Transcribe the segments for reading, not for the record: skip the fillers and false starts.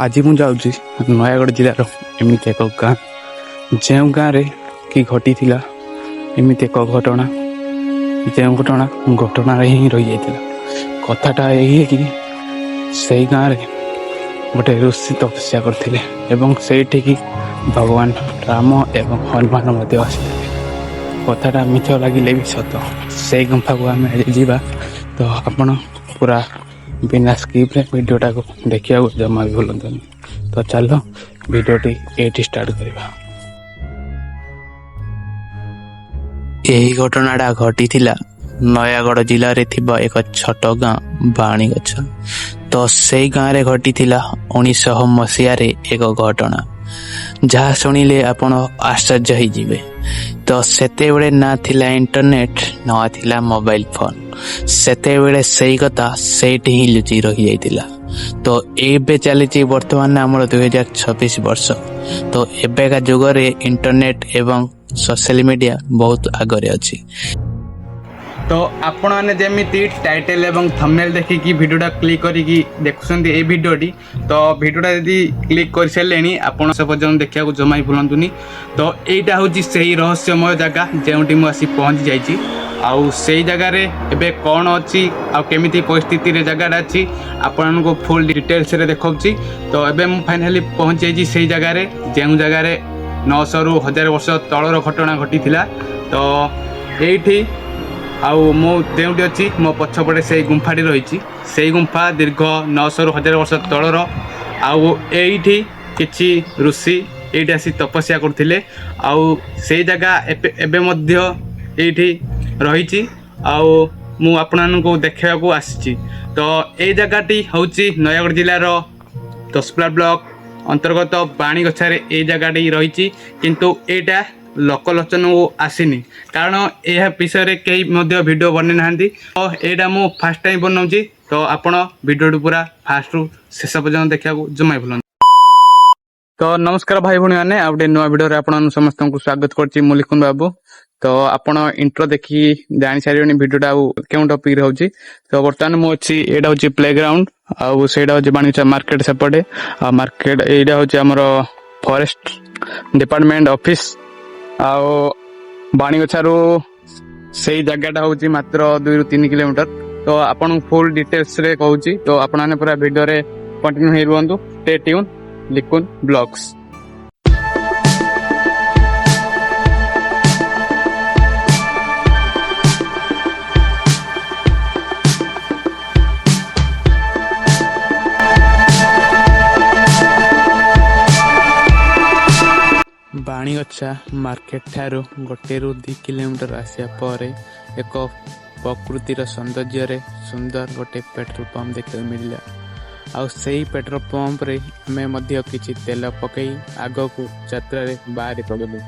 आज ମୁଁ ଯାଉଛି ନୟାଗଡ଼ ଜିଲ୍ଲାର ଏମିତି ଏକ ଗାଁ ଯେଉଁ ଗାଁରେ କି ଘଟିଥିଲା ଏମିତି ଏକ ଘଟଣା ଯେଉଁ ଘଟଣାରେ ହିଁ ରହିଯାଇଥିଲା। କଥାଟା ଏହି କି ସେଇ ଗାଁରେ ଗୋଟେ ଋଷି ତପସ୍ୟା କରିଥିଲେ ଏବଂ ସେଇଠିକି ଭଗବାନ ରାମ ଏବଂ ହନୁମାନ ମଧ୍ୟ ଆସିଥିଲେ। କଥାଟା ମିଛ ଲାଗିଲେ ବି ସତ। ସେଇ ଗୁମ୍ଫାକୁ ଆମେ ଆଜି ଯିବା, ତ ଆପଣ ପୁରା ବିନା ସ୍କିପ୍ରେ ଭିଡ଼ିଓଟାକୁ ଦେଖିବାକୁ ଜମା ବି ଭୁଲନ୍ତୁନି। ତ ଚାଲ ଭିଡ଼ିଓଟି ଏଇଠି ଷ୍ଟାର୍ଟ କରିବା। ଏହି ଘଟଣାଟା ଘଟିଥିଲା ନୟାଗଡ଼ ଜିଲ୍ଲାରେ ଥିବା ଏକ ଛୋଟ ଗାଁ ବାଣୀଗଛ। ତ ସେଇ ଗାଁରେ ଘଟିଥିଲା 1900 ମସିହାରେ ଏକ ଘଟଣା, ଯାହା ଶୁଣିଲେ ଆପଣ ଆଶ୍ଚର୍ଯ୍ୟ ହେଇଯିବେ। ତ ସେତେବେଳେ ନା ଥିଲା ଇଣ୍ଟରନେଟ୍, ନା ଥିଲା ମୋବାଇଲ ଫୋନ୍। ସେତେବେଳେ ସେଇ କଥା ସେଇଠି ହିଁ ଲୁଚି ରହିଯାଇଥିଲା। ତ ଏବେ ଚାଲିଛି ବର୍ତ୍ତମାନ ଆମର 2026 ବର୍ଷ। ତ ଏବେକା ଯୁଗରେ ଇଣ୍ଟରନେଟ୍ ଏବଂ ସୋସିଆଲ ମିଡ଼ିଆ ବହୁତ ଆଗରେ ଅଛି। ତ ଆପଣମାନେ ଯେମିତି ଟାଇଟେଲ୍ ଏବଂ ଥମ୍ବନେଲ୍ ଦେଖିକି ଭିଡ଼ିଓଟା କ୍ଲିକ୍ କରିକି ଦେଖୁଛନ୍ତି এই ଭିଡ଼ିଓଟି, ତ ଭିଡ଼ିଓଟା ଯଦି କ୍ଲିକ୍ କରିସାରିଲେଣି ଆପଣ ସେ ପର୍ଯ୍ୟନ୍ତ ଦେଖିବାକୁ ଜମା ବି ଭୁଲନ୍ତୁନି। ତ ଏଇଟା ହେଉଛି ସେହି ରହସ୍ୟମୟ ଜାଗା ଯେଉଁଠି ମୁଁ ଆସି ପହଞ୍ଚି ଯାଇଛି। ଆଉ ସେଇ ଜାଗାରେ ଏବେ କ'ଣ ଅଛି ଆଉ କେମିତି ପରିସ୍ଥିତିରେ ଜାଗାଟା ଅଛି ଆପଣଙ୍କୁ ଫୁଲ୍ ଡିଟେଲ୍ସରେ ଦେଖାଉଛି। ତ ଏବେ ମୁଁ ଫାଇନାଲି ପହଞ୍ଚି ଯାଇଛି ସେଇ ଜାଗାରେ ଯେଉଁ ଜାଗାରେ 900ରୁ 1000 ବର୍ଷ ତଳର ଘଟଣା ଘଟିଥିଲା। ତ ଏଇଠି ଆଉ ମୁଁ ଯେଉଁଠି ଅଛି ମୋ ପଛପଟେ ସେଇ ଗୁମ୍ଫାଟି ରହିଛି। ସେଇ ଗୁମ୍ଫା ଦୀର୍ଘ 900ରୁ 1000 ବର୍ଷ ତଳର। ଆଉ ଏଇଠି କିଛି ଋଷି ଏଇଠି ଆସି ତପସ୍ୟା କରୁଥିଲେ। ଆଉ ସେଇ ଜାଗା ଏବେ ମଧ୍ୟ ଏଇଠି ରହିଛି। ଆଉ ମୁଁ ଆପଣମାନଙ୍କୁ ଦେଖାଇବାକୁ ଆସିଛି। ତ ଏଇ ଜାଗାଟି ହେଉଛି ନୟାଗଡ଼ ଜିଲ୍ଲାର ଦଶପଲ୍ଲା ବ୍ଲକ ଅନ୍ତର୍ଗତ ବାଣୀଗଛାରେ ଏଇ ଜାଗାଟି ରହିଛି। କିନ୍ତୁ ଏଇଟା ଲୋକଲୋଚନକୁ ଆସିନି, କାରଣ ଏହା ବିଷୟରେ କେହି ମଧ୍ୟ ଭିଡ଼ିଓ ବନେଇ ନାହାନ୍ତି। ତ ଏଇଟା ମୁଁ ଫାର୍ଷ୍ଟ ଟାଇମ୍ ବନାଉଛି। ତ ଆପଣ ଭିଡ଼ିଓଟି ପୁରା ଫାର୍ଷ୍ଟରୁ ଶେଷ ପର୍ଯ୍ୟନ୍ତ ଦେଖିବାକୁ ଜମା ଭୁଲନ୍ତୁ। ତ ନମସ୍କାର ଭାଇ ଭଉଣୀମାନେ, ଆଉ ଗୋଟେ ନୂଆ ଭିଡ଼ିଓରେ ଆପଣମାନଙ୍କୁ ସମସ୍ତଙ୍କୁ ସ୍ୱାଗତ କରୁଛି। ମୁଁ ଲିକୁନ ବାବୁ। ତ ଆପଣ ଇଣ୍ଟ୍ରୋ ଦେଖି ଜାଣିସାରିବେଣି ଭିଡ଼ିଓଟା ଆଉ କେଉଁ ଟପିକରେ ହେଉଛି। ତ ବର୍ତ୍ତମାନ ମୁଁ ଅଛି, ଏଇଟା ହେଉଛି ପ୍ଲେଗ୍ରାଉଣ୍ଡ, ଆଉ ସେଇଟା ହେଉଛି ବାଣିଗଛା ମାର୍କେଟ ସେପଟେ। ଆଉ ମାର୍କେଟ ଏଇଟା ହେଉଛି ଆମର ଫରେଷ୍ଟ ଡିପାର୍ଟମେଣ୍ଟ ଅଫିସ। ଆଉ ବାଣୀଗଛାରୁ ସେଇ ଜାଗାଟା ହେଉଛି ମାତ୍ର 2ରୁ 3 କିଲୋମିଟର। ତ ଆପଣଙ୍କୁ ଫୁଲ୍ ଡିଟେଲ୍ସରେ କହୁଛି, ତ ଆପଣମାନେ ପୁରା ଭିଡ଼ିଓରେ କଣ୍ଟିନ୍ୟୁ ହେଇ ରୁହନ୍ତୁ। Stay tune Likun vlogs. Banigachha market ଠାରୁ 1ରୁ 2 କିଲୋମିଟର ଆସିବା ପରେ ଏକ ପ୍ରକୃତିର ସୌନ୍ଦର୍ଯ୍ୟରେ ସୁନ୍ଦର ଗୋଟେ ପେଟ୍ରୋଲ ପମ୍ପ ଦେଖିବାକୁ ମିଳିଲା। ଆଉ ସେଇ ପେଟ୍ରୋଲ ପମ୍ପରେ ଆମେ ମଧ୍ୟ କିଛି ତେଲ ପକାଇ ଆଗକୁ ଯାତ୍ରାରେ ବାହାରି ପଡ଼ିଲୁ।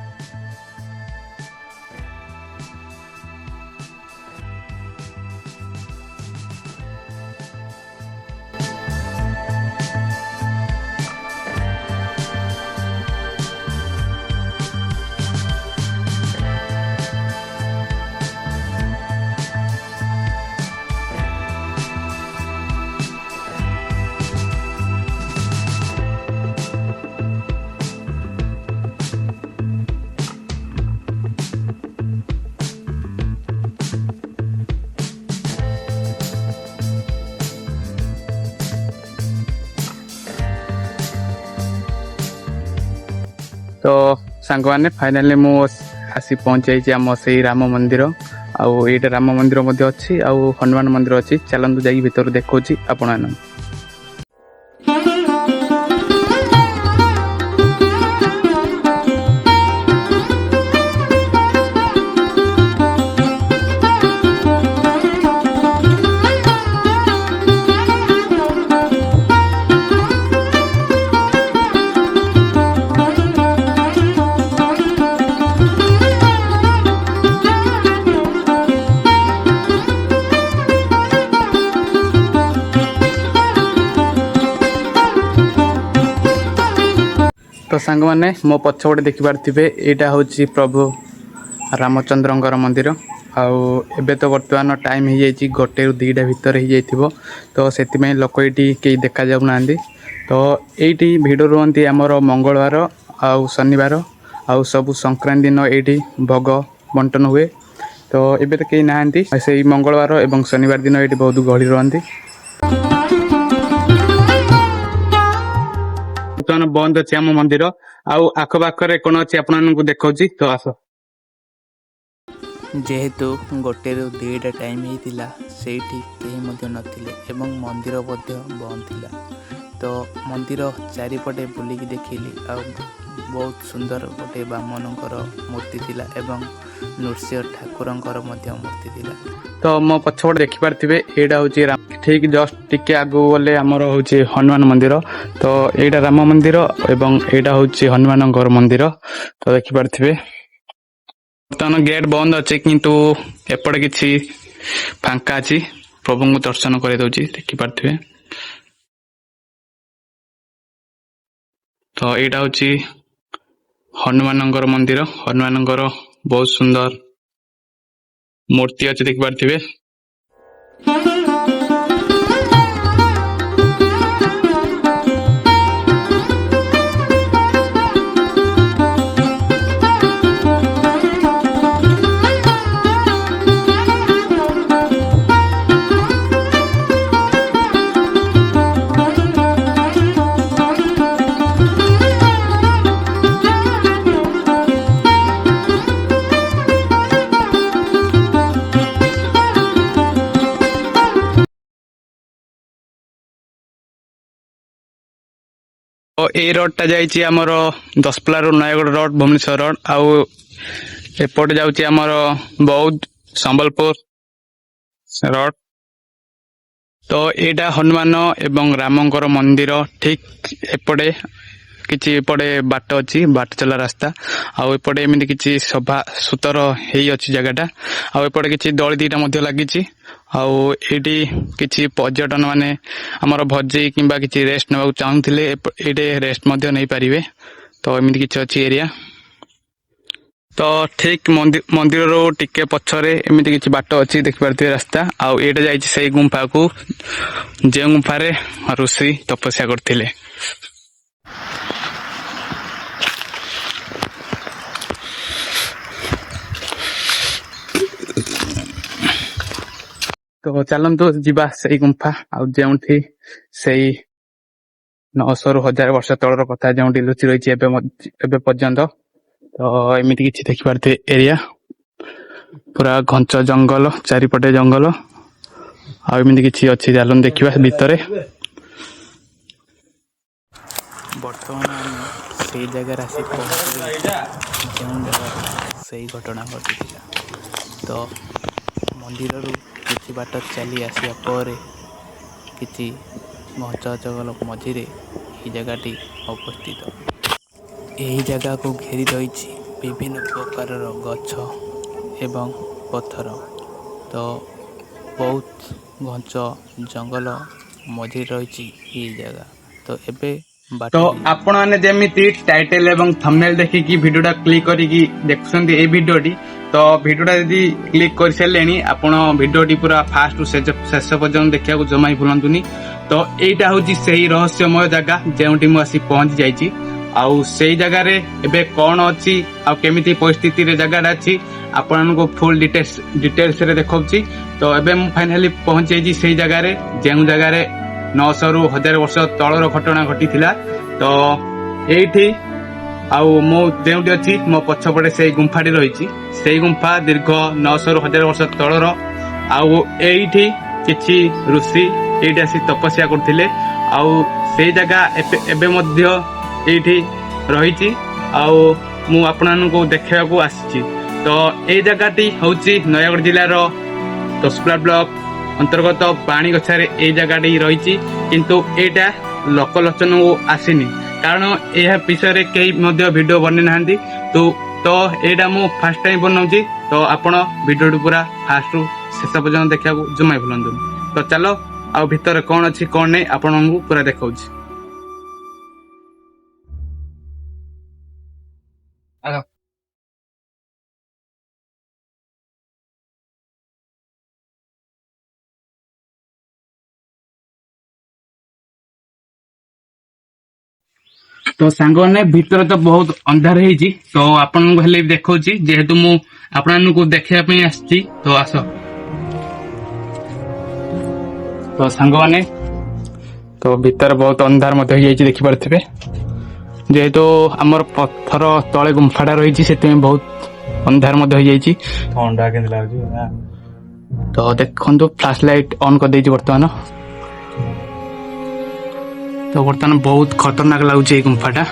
ତ ସାଙ୍ଗମାନେ ଫାଇନାଲି ମୁଁ ଆସି ପହଞ୍ଚିଯାଇଛି ଆମ ସେଇ ରାମ ମନ୍ଦିର। ଆଉ ଏଇଟା ରାମ ମନ୍ଦିର ମଧ୍ୟ ଅଛି, ଆଉ ହନୁମାନ ମନ୍ଦିର ଅଛି। ଚାଲନ୍ତୁ ଯାଇକି ଭିତରୁ ଦେଖାଉଛି ଆପଣମାନଙ୍କୁ। ତ ସାଙ୍ଗମାନେ ମୋ ପଛପଟେ ଦେଖିପାରୁଥିବେ, ଏଇଟା ହେଉଛି ପ୍ରଭୁ ରାମଚନ୍ଦ୍ରଙ୍କର ମନ୍ଦିର। ଆଉ ଏବେ ତ ବର୍ତ୍ତମାନ ଟାଇମ୍ ହେଇଯାଇଛି 1ରୁ 2ଟା ଭିତରେ ହେଇଯାଇଥିବ। ତ ସେଥିପାଇଁ ଲୋକ ଏଇଠି କେହି ଦେଖାଯାଉନାହାନ୍ତି। तो ये भिड़ रुहति आमर मंगलवार आउ शनिवार आउ सब संक्रांति दिन ये भोग बंटन हुए। तो एबे तो कहीं नहांती से मंगलवार एवं शनिवार दिन ये बहुत गहली रुहति। बर्तमान बंद अच्छे आम मंदिर आउ आखपाखे कौन अच्छी आपको देखा तो आस। जेहेतु गोटे रु दुईटा टाइम होता ସେଇଠି କେହି ମଧ୍ୟ ନଥିଲେ ଏବଂ ମନ୍ଦିର ମଧ୍ୟ ବନ୍ଦ ଥିଲା। ତ ମନ୍ଦିର ଚାରିପଟେ ବୁଲିକି ଦେଖିଲି ଆଉ ବହୁତ ସୁନ୍ଦର ଗୋଟେ ବାମନଙ୍କର ମୂର୍ତ୍ତି ଥିଲା ଏବଂ ନୃସିଂହ ଠାକୁରଙ୍କର ମଧ୍ୟ ମୂର୍ତ୍ତି ଥିଲା। तो मो पछपटे देखिपारे यहाँ हूँ ठीक जस्ट टिके आगू गले आमर हूँ हनुमान मंदिर। तो यहाँ राम मंदिर एवं यहाँ हूँ हनुमान मंदिर। तो देखिपारे बर्तमान गेट बंद अच्छे किंतु एपटे किसी फांका अच्छी प्रभु को दर्शन कर दौची देखिपारे। तो यहाँ हूँ हनुमान मंदिर हनुमान बहुत सुंदर मूर्ति अच्छे देखिपारे। तो ये रोडटा जाइए आमर दशपल्ला रू नयगढ़ रोड भुवनेश्वर रोड आउ एपटे जाऊँगी आमर बौद्ध संबलपुर रोड। तो यहाँ हनुमान एवं रामंकर मंदिर ठीक एपटे किछि एपटे बाट अच्छी बाट चला रास्ता आउ एपटे एमती किछि सभा सुतर हेई अच्छी जगहटा आउ एपटे किछि दଳି दीटा मध्य लागिछि आउ एटी किछि पर्यटन माने हमर भोजी किंबा किछि रेस्ट नेबाक चाहुथिले एटे रेस्ट मध्य नै पारिबे। तो एमती किछि अच्छी एरिया। तो ठीक मंदिर रो टिके पछरे एमती किछि बाट अच्छी देखि पारथिबे रास्ता आउ एटा जाइछि सेई गुंफा को जे गुंफा रे ऋषि तपस्या करथिले। तो चलतु जीवा से गुंफा आउ से 900 ରୁ 1000 वर्ष तलर कथा जो लुचि रही पर्यंत। तो एमती किसी देखिपारे एरिया पूरा घंच जंगल चारिपटे जंगल आमती किसी अच्छी चलन देखा भितर। बर्तमान से जगह आसी से घटना घटी। तो मंदिर किसी बाट चली आसिया पर किसी घंच जंगल मझिरे यह जगहटी अवस्थित। यही जगह को घेरी रही विभिन्न प्रकार गछ एवं पत्थर। तो बहुत घंच जंगल मझिरे रही यही जगह। तो एबे तो आपण मैंने जमी टाइटल एवं थंबनेल देखिकी वीडियोटा क्लिक करिकी देखुछन्ती ए वीडियोटी। तो वीडियोटा यदि क्लिक कर सारे आपण वीडियोटी पूरा फास्ट शेष पर्यंत देखा जमा भूलंतुनी। तो यहीटा हूँ से रहस्यमय जगह जोटी मुझे पहुंची जाइए आउ से जगार एबे कौन अच्छी आमिति परिस्थिति रे जगह अच्छी आपण को फुल डिटेल्स रे देखौछि। तो एबे मु फाइनली पहुंची जाइए से जगार जो जगार 900 ରୁ 1000 वर्ष तलर घटना घटी थिला। तो एठी आउ मो जेउटी अछि मो पछपटे से गुंफाटी रहिछि से गुंफा दीर्घ 900 ରୁ 1000 वर्ष तलर आउ एठी किछि ऋषि एठी आसी तपस्या करथिले आउ से जगह एबे मध्य एठी रहिछि आउ मु आपनको देखैबाकू आछि। तो ए जगहटी होछि नयगढ़ जिल्लार दशपल्ला ब्लॉक अंतर्गत बाणीगछारे ए जगहटी रही किंतु एटा लोकलोचन को आसीनी कारण यह विषय कई वीडियो बने ना। तो एटा मु फास्ट टाइम बनाऊँगी। तो आपण वीडियो पूरा फास्ट रु शेष पर्यंत देखा जमा भूलु। तो चलो आ भितर कौन अच्छी कौन नहीं आपको पूरा देखा। ତ ସାଙ୍ଗମାନେ ଭିତରେ ତ ବହୁତ ଅନ୍ଧାର ହେଇଛି, ତ ଆପଣଙ୍କୁ ହେଲେ ବି ଦେଖଉଛି, ଯେହେତୁ ମୁଁ ଆପଣମାନଙ୍କୁ ଦେଖିବା ପାଇଁ ଆସିଛି। ତ ଆସ। ତ ସାଙ୍ଗମାନେ, ତ ଭିତରେ ବହୁତ ଅନ୍ଧାର ମଧ୍ୟ ହେଇଯାଇଛି, ଦେଖିପାରୁଥିବେ। ଯେହେତୁ ଆମର ପଥର ତଳେ ଗୁମ୍ଫାଟା ରହିଛି, ସେଥିପାଇଁ ବହୁତ ଅନ୍ଧାର ମଧ୍ୟ ହେଇଯାଇଛି। ଥଣ୍ଡା କେମିତି ଲାଗୁଛି ନା? ତ ଦେଖନ୍ତୁ, ଫ୍ଲାସ ଲାଇଟ୍ ଅନ୍ କରିଦେଇଛି ବର୍ତ୍ତମାନ। ତ ବର୍ତ୍ତମାନ ବହୁତ ଖତରନାକ ଲାଗୁଛି ଏଇ ଗୁମ୍ଫାଟା।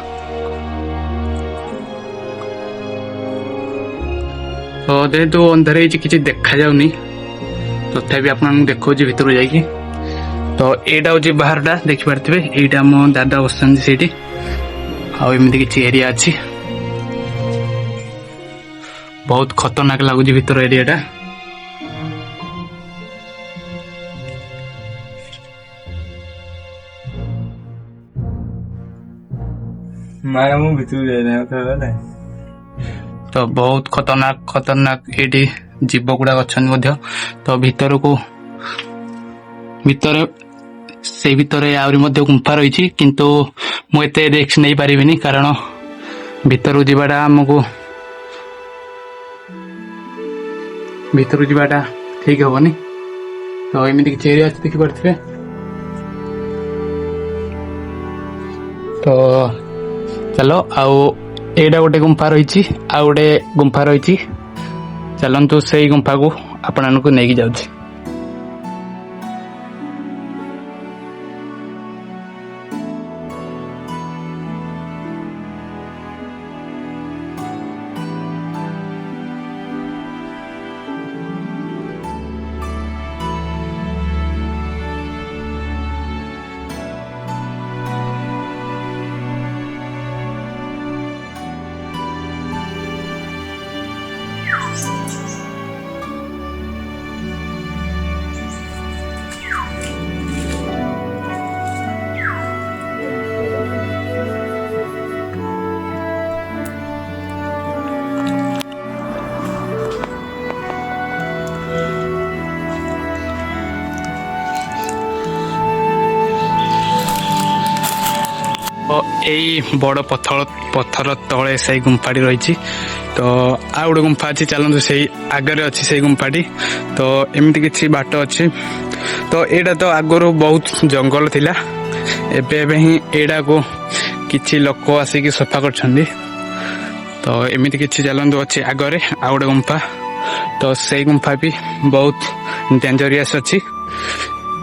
ତ ଯେହେତୁ ଅନ୍ଧାର ହେଇଛି, କିଛି ଦେଖାଯାଉନି, ତଥାପି ଆପଣଙ୍କୁ ଦେଖଉଛି ଭିତରକୁ ଯାଇକି। ତ ଏଇଟା ହଉଛି ବାହାରଟା, ଦେଖିପାରୁଥିବେ। ଏଇଟା ଆମ ଦାଦା ବସିଛନ୍ତି ସେଇଠି, ଆଉ ଏମିତି କିଛି ଏରିଆ ଅଛି। ବହୁତ ଖତରନାକ ଲାଗୁଛି ଭିତର ଏରିଆଟା। ମାୟା ମୁଁ ଭିତରକୁ ଯାଇନାହିଁ। ତ ବହୁତ ଖତରନାକ ଏଇଠି ଜୀବ ଗୁଡାକ ଅଛନ୍ତି ମଧ୍ୟ। ତ ସେଇ ଭିତରେ ଆହୁରି ମଧ୍ୟ ଗୁମ୍ଫା ରହିଛି, କିନ୍ତୁ ମୁଁ ଏତେ ରିସ୍କ ନେଇପାରିବିନି, କାରଣ ଭିତରକୁ ଯିବାଟା ଠିକ ହବନି। ତ ଏମିତି କିଛି ଏରିଆ ଅଛି, ଦେଖିପାରୁଥିବେ। ତ ଚାଲ, ଆଉ ଏଇଟା ଗୋଟେ ଗୁମ୍ଫା ରହିଛି, ଆଉ ଗୋଟେ ଗୁମ୍ଫା ରହିଛି। ଚାଲନ୍ତୁ ସେଇ ଗୁମ୍ଫାକୁ ଆପଣମାନଙ୍କୁ ନେଇକି ଯାଉଛି। ଏଇ ବଡ଼ ପଥର ତଳେ ସେଇ ଗୁମ୍ଫାଟି ରହିଛି। ତ ଆଉ ଗୋଟେ ଗୁମ୍ଫା ଅଛି, ଚାଲନ୍ତୁ ସେଇ ଆଗରେ ଅଛି ସେଇ ଗୁମ୍ଫାଟି। ତ ଏମିତି କିଛି ବାଟ ଅଛି। ତ ଏଇଟା ତ ଆଗରୁ ବହୁତ ଜଙ୍ଗଲ ଥିଲା, ଏବେ ହିଁ ଏଇଟାକୁ କିଛି ଲୋକ ଆସିକି ସଫା କରିଛନ୍ତି। ତ ଏମିତି କିଛି ଚାଲନ୍ତୁ ଅଛି ଆଗରେ ଆଉ ଗୋଟେ ଗୁମ୍ଫା। ତ ସେଇ ଗୁମ୍ଫା ବି ବହୁତ ଡେଞ୍ଜରିୟସ୍ ଅଛି।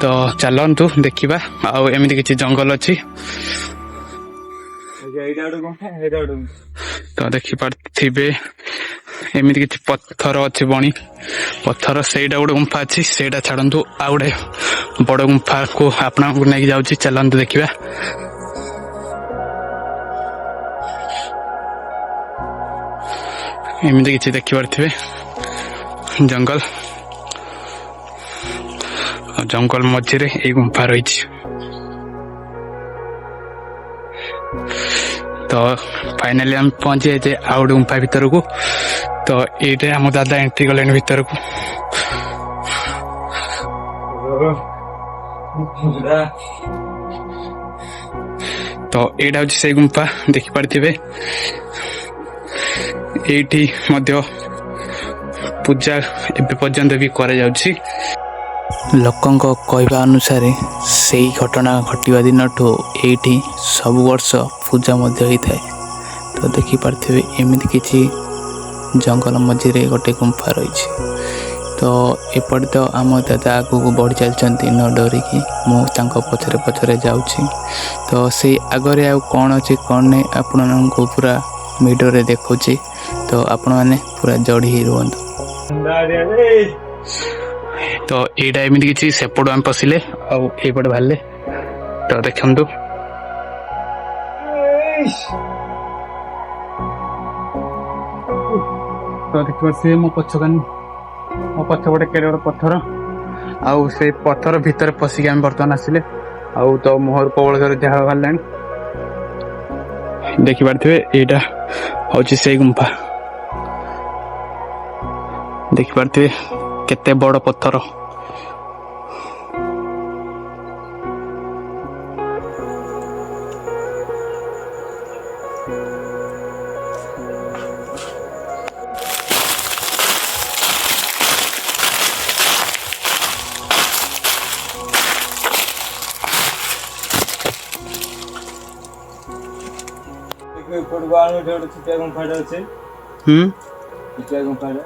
ତ ଚାଲନ୍ତୁ ଦେଖିବା। ଆଉ ଏମିତି କିଛି ଜଙ୍ଗଲ ଅଛି। ତ ଦେଖିପାରୁଥିବେ ଏମିତି କିଛି ପଥର ଅଛି, ବଣି ପଥର। ସେଇଟା ଗୋଟେ ଗୁମ୍ଫା ଅଛି, ସେଇଟା ଛାଡନ୍ତୁ। ଆଉ ଗୋଟେ ବଡ ଗୁମ୍ଫାକୁ ଆପଣଙ୍କୁ ନେଇକି ଯାଉଛି, ଚାଲନ୍ତୁ ଦେଖିବା। ଏମିତି କିଛି ଦେଖିପାରୁଥିବେ ଜଙ୍ଗଲ, ଆଉ ଜଙ୍ଗଲ ମଝିରେ ଏଇ ଗୁମ୍ଫା ରହିଛି। ତ ଫାଇନାଲି ଆମେ ପହଞ୍ଚି ଯାଇଛେ ଆଉ ଗୋଟେ ଗୁମ୍ଫା ଭିତରକୁ। ତ ଏଇଟା ଆମ ଦାଦା ଏଣ୍ଟ୍ରି କଲେଣି ଭିତରକୁ। ତ ଏଇଟା ହଉଛି ସେଇ ଗୁମ୍ଫା, ଦେଖିପାରିଥିବେ। ଏଇଠି ମଧ୍ୟ ପୂଜା ଏବେ ପର୍ଯ୍ୟନ୍ତ ବି କରାଯାଉଛି। ଲୋକଙ୍କ କହିବା ଅନୁସାରେ ସେଇ ଘଟଣା ଘଟିବା ଦିନଠୁ ଏଇଠି ସବୁ ବର୍ଷ ପୂଜା ମଧ୍ୟ ହେଇଥାଏ। ତ ଦେଖିପାରୁଥିବେ ଏମିତି କିଛି ଜଙ୍ଗଲ ମଝିରେ ଗୋଟେ ଗୁମ୍ଫା ରହିଛି। ତ ଏପଟେ ତ ଆମ ଦାଦା ଆଗକୁ ବଢ଼ି ଚାଲିଛନ୍ତି ନ ଡରିକି, ମୁଁ ତାଙ୍କ ପଛରେ ପଛରେ ଯାଉଛି। ତ ସେଇ ଆଗରେ ଆଉ କ'ଣ ଅଛି କ'ଣ ନାହିଁ ଆପଣମାନଙ୍କୁ ପୁରା ଭିଡ଼ିଓରେ ଦେଖୁଛି। ତ ଆପଣମାନେ ପୁରା ଜଡ଼ି ହେଇ ରୁହନ୍ତୁ। ତ ଏଇଟା ଏମିତି କିଛି, ସେପଟୁ ଆମେ ପଶିଲେ ଆଉ ଏଇପଟେ ବାହାରିଲେ। ତ ଦେଖନ୍ତୁ, ତ ଦେଖିପାରୁଥିବେ ମୋ ପଛପଟେ କେଡ଼େ ବଡ଼ ପଥର। ଆଉ ସେଇ ପଥର ଭିତରେ ପଶିକି ଆମେ ବର୍ତ୍ତମାନ ଆସିଲେ। ଆଉ ତ ମୁହଁରୁ ପ୍ରବଳ ଜୋରେ ଝାଳ ବାହାରିଲାଣି। ଦେଖିପାରୁଥିବେ ଏଇଟା ହଉଛି ସେଇ ଗୁମ୍ଫା। ଦେଖିପାରୁଥିବେ କେତେ ବଡ଼ ପଥର। ଫୁଟବଲ ଗୋଟେ ଛୋଟିଆ ଗୁମ୍ଫାଟେ ଅଛି। ଛୋଟିଆ ଗୁମ୍ଫାଟେ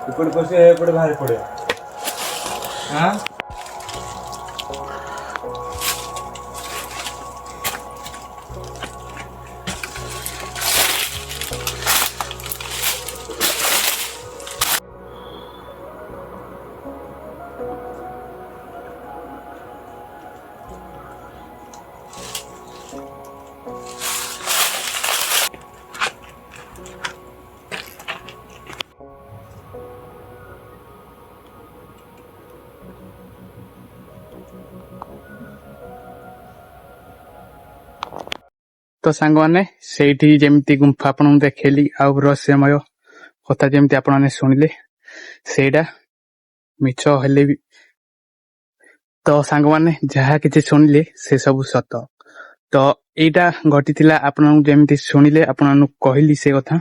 ଏପଟେ ପଶି ଏପଟେ ବାହାରି ପଡିବ। ହଁ ତ ସାଙ୍ଗମାନେ ସେଇଠି ଯେମିତି ଗୁମ୍ଫା ଆପଣଙ୍କୁ ଦେଖେଇଲି ଆଉ ରହସ୍ୟମୟ କଥା ଯେମିତି ଆପଣମାନେ ଶୁଣିଲେ ସେଇଟା ମିଛ ହେଲେ ବି ତ ସାଙ୍ଗମାନେ ଯାହା କିଛି ଶୁଣିଲେ ସେ ସବୁ ସତ। ତ ଏଇଟା ଘଟିଥିଲା ଆପଣଙ୍କୁ ଯେମିତି ଶୁଣିଲେ ଆପଣମାନଙ୍କୁ କହିଲି ସେ କଥା।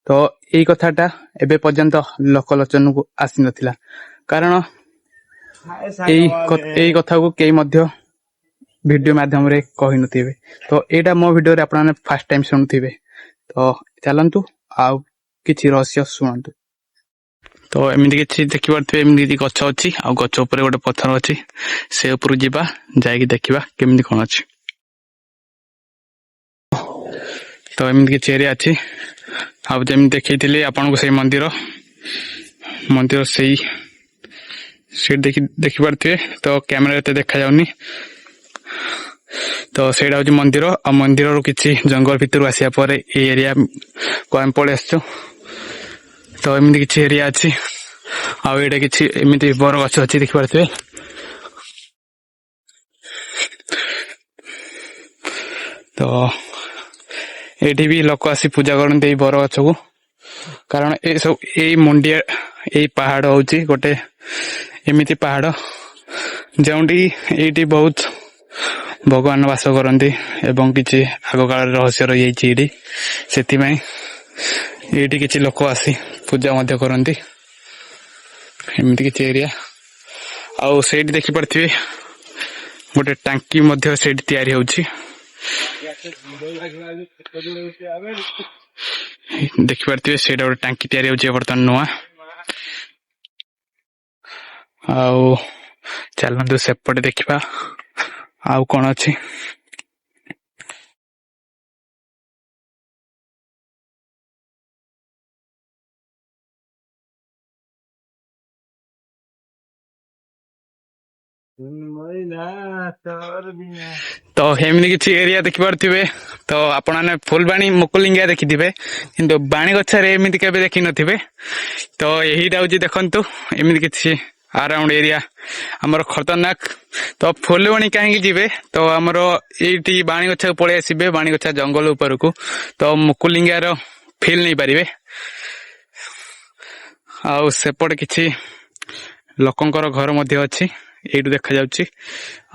ତ ଏଇ କଥାଟା ଏବେ ପର୍ଯ୍ୟନ୍ତ ଲୋକଲୋଚନକୁ ଆସିନଥିଲା କାରଣ ଏଇ କଥାକୁ କେହି ମଧ୍ୟ ଭିଡିଓ ମାଧ୍ୟମରେ କହିନଥିବେ। ତ ଏଇଟା ମୋ ଭିଡିଓରେ ଆପଣମାନେ ଫାର୍ଷ୍ଟ ଟାଇମ ଶୁଣୁଥିବେ। ତ ଚାଲନ୍ତୁ ଆଉ କିଛି ରହସ୍ୟ ଶୁଣନ୍ତୁ। ତ ଏମିତି କିଛି ଦେଖିପାରୁଥିବେ, ଏମିତି କିଛି ଗଛ ଅଛି ଆଉ ଗଛ ଉପରେ ଗୋଟେ ପଥର ଅଛି। ସେ ଉପରକୁ ଯିବା, ଯାଇକି ଦେଖିବା କେମିତି କଣ ଅଛି। ତ ଏମିତି କିଛି ଏରିଆ ଅଛି ଆଉ ଯେମିତି ଦେଖେଇଥିଲି ଆପଣଙ୍କୁ ସେଇ ମନ୍ଦିର ସେଇଠି ଦେଖିପାରୁଥିବେ। ତ କ୍ୟାମେରା ଏତେ ଦେଖାଯାଉନି। ତ ସେଇଟା ହଉଛି ମନ୍ଦିର ଆଉ ମନ୍ଦିରରୁ କିଛି ଜଙ୍ଗଲ ଭିତରୁ ଆସିବା ପରେ ଏଇ ଏରିଆକୁ ଆମେ ପଳେଇ ଆସିଛୁ। ତ ଏମିତି କିଛି ଏରିଆ ଅଛି ଆଉ ଏଇଟା କିଛି ଏମିତି ବର ଗଛ ଅଛି ଦେଖିପାରୁଥିବେ। ତ ଏଇଠି ବି ଲୋକ ଆସି ପୂଜା କରନ୍ତି ଏଇ ବର ଗଛକୁ, କାରଣ ଏଇ ପାହାଡ ହଉଛି ଗୋଟେ ଏମିତି ପାହାଡ ଯେଉଁଠି ଏଇଠି ବହୁତ ଭଗବାନ ବାସ କରନ୍ତି ଏବଂ କିଛି ଆଗକାଳରେ ରହସ୍ୟ ରହିଯାଇଛି ଏଇଠି। ସେଥିପାଇଁ ଏଇଠି କିଛି ଲୋକ ଆସି ପୂଜା ମଧ୍ୟ କରନ୍ତି। ଏମିତି କିଛି ଏରିଆ ଆଉ ସେଇଠି ଦେଖିପାରୁଥିବେ ଗୋଟେ ଟାଙ୍କି ମଧ୍ୟ ସେଇଠି ତିଆରି ହଉଛି। ଦେଖିପାରୁଥିବେ ସେଇଟା ଗୋଟେ ଟାଙ୍କି ତିଆରି ହଉଛି ବର୍ତ୍ତମାନ ନୂଆ। ଆଉ ଚାଲନ୍ତୁ ସେପଟେ ଦେଖିବା ଆଉ କଣ ଅଛି। ତ ଏମିତି କିଛି ଏରିଆ ଦେଖିପାରୁଥିବେ। ତ ଆପଣମାନେ ଫୁଲବାଣୀ ମୁକୁଲିଙ୍ଗିଆ ଦେଖିଥିବେ କିନ୍ତୁ ବାଣୀଗଛରେ ଏମିତି କେବେ ଦେଖିନଥିବେ। ତ ଏଇଟା ହଉଛି ଦେଖନ୍ତୁ ଏମିତି କିଛି ଆରାଉଣ୍ଡ ଏରିଆ ଆମର ଖତରନାକ। ତ ଫୁଲବାଣୀ କାହିଁକି ଯିବେ, ତ ଆମର ଏଇଠି ବାଣୀଗଛକୁ ପଳେଇ ଆସିବେ, ବାଣୀଗଛା ଜଙ୍ଗଲ ଉପରକୁ। ତ ମୁକୁଲିଙ୍ଗିଆର ଫିଲ୍ ନେଇପାରିବେ। ଆଉ ସେପଟେ କିଛି ଲୋକଙ୍କର ଘର ମଧ୍ୟ ଅଛି ଏଇଠୁ ଦେଖାଯାଉଛି।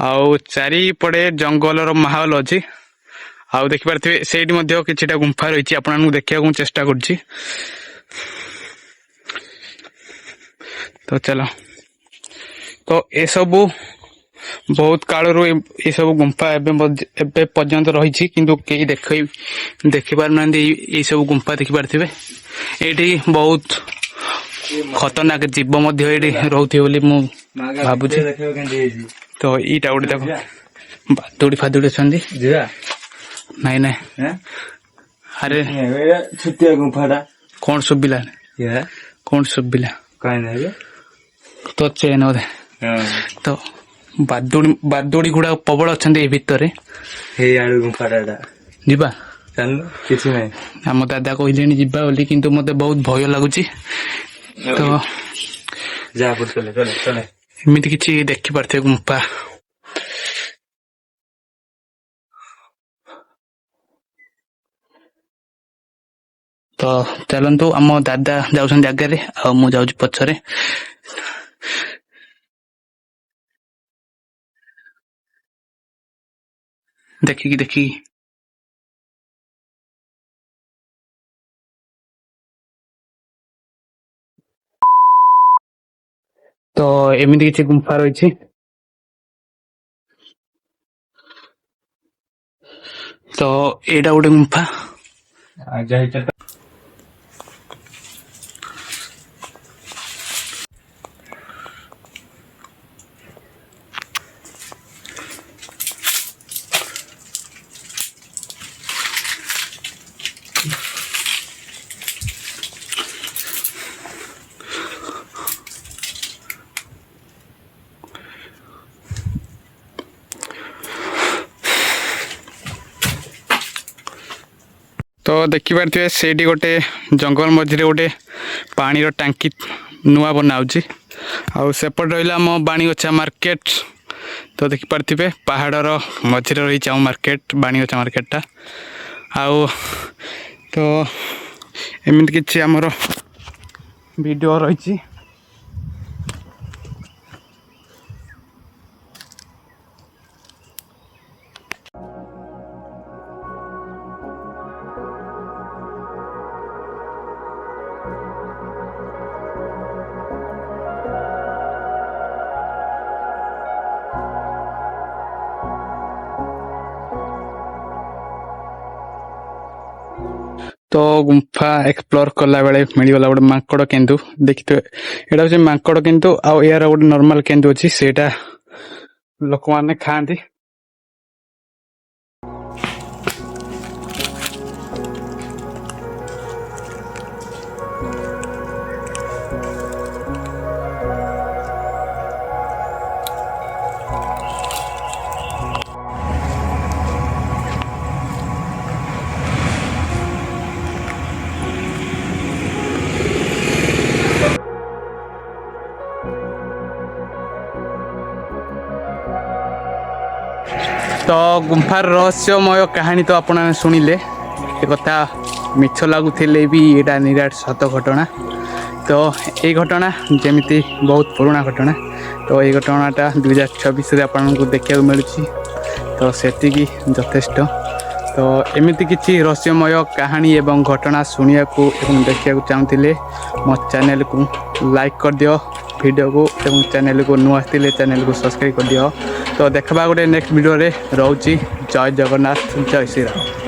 ଆଉ ଚାରିପଟେ ଜଙ୍ଗଲର ମାହୋଲ ଅଛି। ଆଉ ଦେଖିପାରୁଥିବେ ସେଇଠି ମଧ୍ୟ କିଛିଟା ଗୁମ୍ଫା ରହିଛି, ଆପଣମାନଙ୍କୁ ଦେଖିବାକୁ ମୁଁ ଚେଷ୍ଟା କରୁଛି। ତ ଚାଲ, ତ ଏସବୁ ବହୁତ କାଳରୁ ଏସବୁ ଗୁମ୍ଫା ଏବେ ପର୍ଯ୍ୟନ୍ତ ରହିଛି କିନ୍ତୁ କେହି ଦେଖି ପାରୁନାହାନ୍ତି। ଏଇ ସବୁ ଗୁମ୍ଫା ଦେଖିପାରୁଥିବେ। ଏଇଠି ବହୁତ ଖତରନାକ ଜୀବ ମଧ୍ୟ ଏଇଠି ରହୁଥିବେ ବୋଲି ମୁଁ ଭାବୁଛି। ତ ଏଇଟା ଗୋଟେ ଦେଖ ବାଦୁଡି ଫାଦୁଡି ଅଛନ୍ତି। ନାଇଁ ଆରେ ଛୋଟିଆ ଗୁମ୍ଫାଟା କଣ ଶୁଭିଲା ତ ଚେନ ବୋଧେ। ତ ବାଦୁଡି ଗୁଡା ପ୍ରବଳ ଅଛନ୍ତି ଏଇ ଭିତରେ। ହେଇ ଆଳୁ ଗୁମ୍ଫାଟା ଯିବା, ଚାଲୁ କିଛି ନାହିଁ। ଆମ ଦାଦା କହିଲେଣି ଯିବା ବୋଲି କିନ୍ତୁ ମତେ ବହୁତ ଭୟ ଲାଗୁଛି। ତ ଏମିତି କିଛି ଦେଖିପାରୁଥିବେ ଗୁମ୍ଫା। ତ ଚାଲନ୍ତୁ, ଆମ ଦାଦା ଯାଉଛନ୍ତି ଆଗରେ ଆଉ ମୁଁ ଯାଉଛି ପଛରେ। ଦେଖିକି ତ ଏମିତି କିଛି ଗୁମ୍ଫା ରହିଛି। ତ ଏଇଟା ଗୋଟେ ଗୁମ୍ଫା। ଯାଇଛ ତ ଦେଖିପାରୁଥିବେ ସେଇଠି ଗୋଟେ ଜଙ୍ଗଲ ମଝିରେ ଗୋଟେ ପାଣିର ଟାଙ୍କି ନୂଆ ବନା ହେଉଛି। ଆଉ ସେପଟେ ରହିଲା ଆମ ବାଣୀଗଛା ମାର୍କେଟ। ତ ଦେଖିପାରୁଥିବେ ପାହାଡ଼ର ମଝିରେ ରହିଛି ଆମ ମାର୍କେଟ, ବାଣୀଗଛା ମାର୍କେଟଟା। ଆଉ ତ ଏମିତି କିଛି ଆମର ଭିଡ଼ିଓ ରହିଛି। ତ ଗୁମ୍ଫା ଏକ୍ସପ୍ଲୋର କଲା ବେଳେ ମିଳିଗଲା ଗୋଟେ ମାଙ୍କଡ଼ କେନ୍ଦୁ। ଦେଖିଥିବେ ଏଇଟା ହେଉଛି ମାଙ୍କଡ଼ କେନ୍ଦୁ। ଆଉ ଏହାର ଗୋଟେ ନର୍ମାଲ କେନ୍ଦୁ ଅଛି, ସେଇଟା ଲୋକମାନେ ଖାଆନ୍ତି। ତ ଗୁମ୍ଫାର ରହସ୍ୟମୟ କାହାଣୀ ତ ଆପଣମାନେ ଶୁଣିଲେ। ଏ କଥା ମିଛ ଲାଗୁଥିଲେ ବି ଏଇଟା ନିରାଟ ସତ ଘଟଣା। ତ ଏଇ ଘଟଣା ଯେମିତି ବହୁତ ପୁରୁଣା ଘଟଣା। ତ ଏଇ ଘଟଣାଟା 2026ରେ ଆପଣଙ୍କୁ ଦେଖିବାକୁ ମିଳୁଛି। ତ ସେତିକି ଯଥେଷ୍ଟ। ତ ଏମିତି କିଛି ରହସ୍ୟମୟ କାହାଣୀ ଏବଂ ଘଟଣା ଶୁଣିବାକୁ ଏବଂ ଦେଖିବାକୁ ଚାହୁଁଥିଲେ ମୋ ଚ୍ୟାନେଲକୁ ଲାଇକ୍ କରିଦିଅ ଭିଡ଼ିଓକୁ, ଏବଂ ଚ୍ୟାନେଲକୁ ନୂଆ ଆସିଥିଲେ ଚ୍ୟାନେଲକୁ ସବସ୍କ୍ରାଇବ୍ କରିଦିଅ। ତ ଦେଖିବା ଗୋଟେ ନେକ୍ସଟ ଭିଡ଼ିଓରେ। ରହୁଛି। ଜୟ ଜଗନ୍ନାଥ, ଜୟ ଶ୍ରୀରାମ।